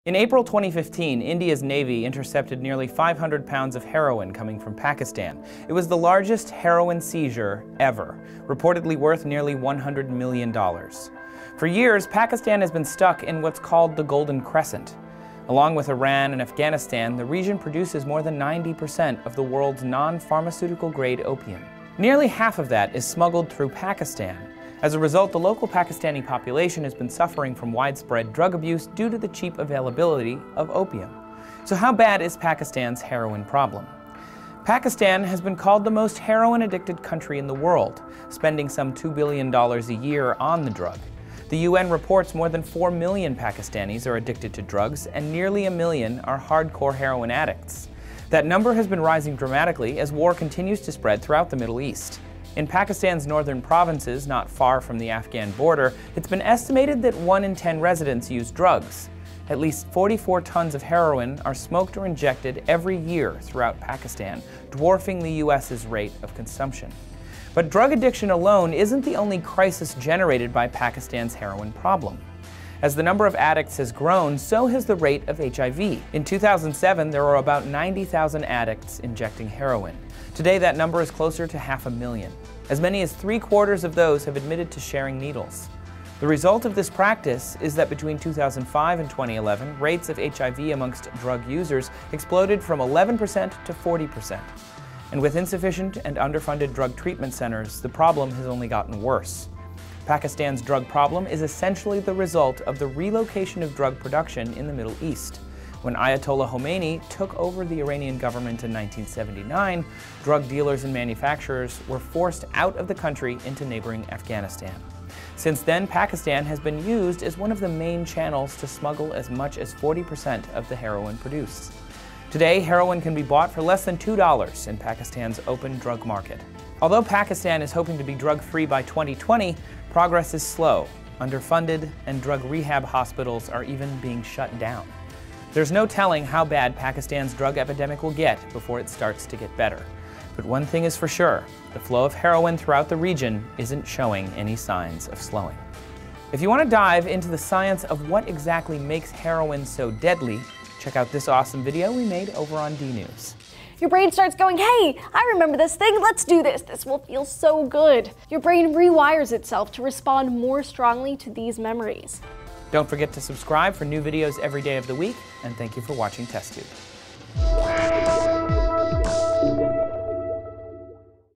In April 2015, India's Navy intercepted nearly 500 pounds of heroin coming from Pakistan. It was the largest heroin seizure ever, reportedly worth nearly $100 million. For years, Pakistan has been stuck in what's called the Golden Crescent. Along with Iran and Afghanistan, the region produces more than 90% of the world's non-pharmaceutical grade opium. Nearly half of that is smuggled through Pakistan. As a result, the local Pakistani population has been suffering from widespread drug abuse due to the cheap availability of opium. So how bad is Pakistan's heroin problem? Pakistan has been called the most heroin-addicted country in the world, spending some $2 billion a year on the drug. The UN reports more than 4 million Pakistanis are addicted to drugs, and nearly 1 million are hardcore heroin addicts. That number has been rising dramatically as war continues to spread throughout the Middle East. In Pakistan's northern provinces, not far from the Afghan border, it's been estimated that 1 in 10 residents use drugs. At least 44 tons of heroin are smoked or injected every year throughout Pakistan, dwarfing the US's rate of consumption. But drug addiction alone isn't the only crisis generated by Pakistan's heroin problem. As the number of addicts has grown, so has the rate of HIV. In 2007, there were about 90,000 addicts injecting heroin. Today, that number is closer to 500,000. As many as 3/4 of those have admitted to sharing needles. The result of this practice is that between 2005 and 2011, rates of HIV amongst drug users exploded from 11% to 40%. And with insufficient and underfunded drug treatment centers, the problem has only gotten worse. Pakistan's drug problem is essentially the result of the relocation of drug production in the Middle East. When Ayatollah Khomeini took over the Iranian government in 1979, drug dealers and manufacturers were forced out of the country into neighboring Afghanistan. Since then, Pakistan has been used as one of the main channels to smuggle as much as 40% of the heroin produced. Today, heroin can be bought for less than $2 in Pakistan's open drug market. Although Pakistan is hoping to be drug-free by 2020, progress is slow, underfunded, and drug rehab hospitals are even being shut down. There's no telling how bad Pakistan's drug epidemic will get before it starts to get better. But one thing is for sure, the flow of heroin throughout the region isn't showing any signs of slowing. If you want to dive into the science of what exactly makes heroin so deadly, check out this awesome video we made over on DNews. Your brain starts going, hey, I remember this thing, let's do this. This will feel so good. Your brain rewires itself to respond more strongly to these memories. Don't forget to subscribe for new videos every day of the week, and thank you for watching TestTube.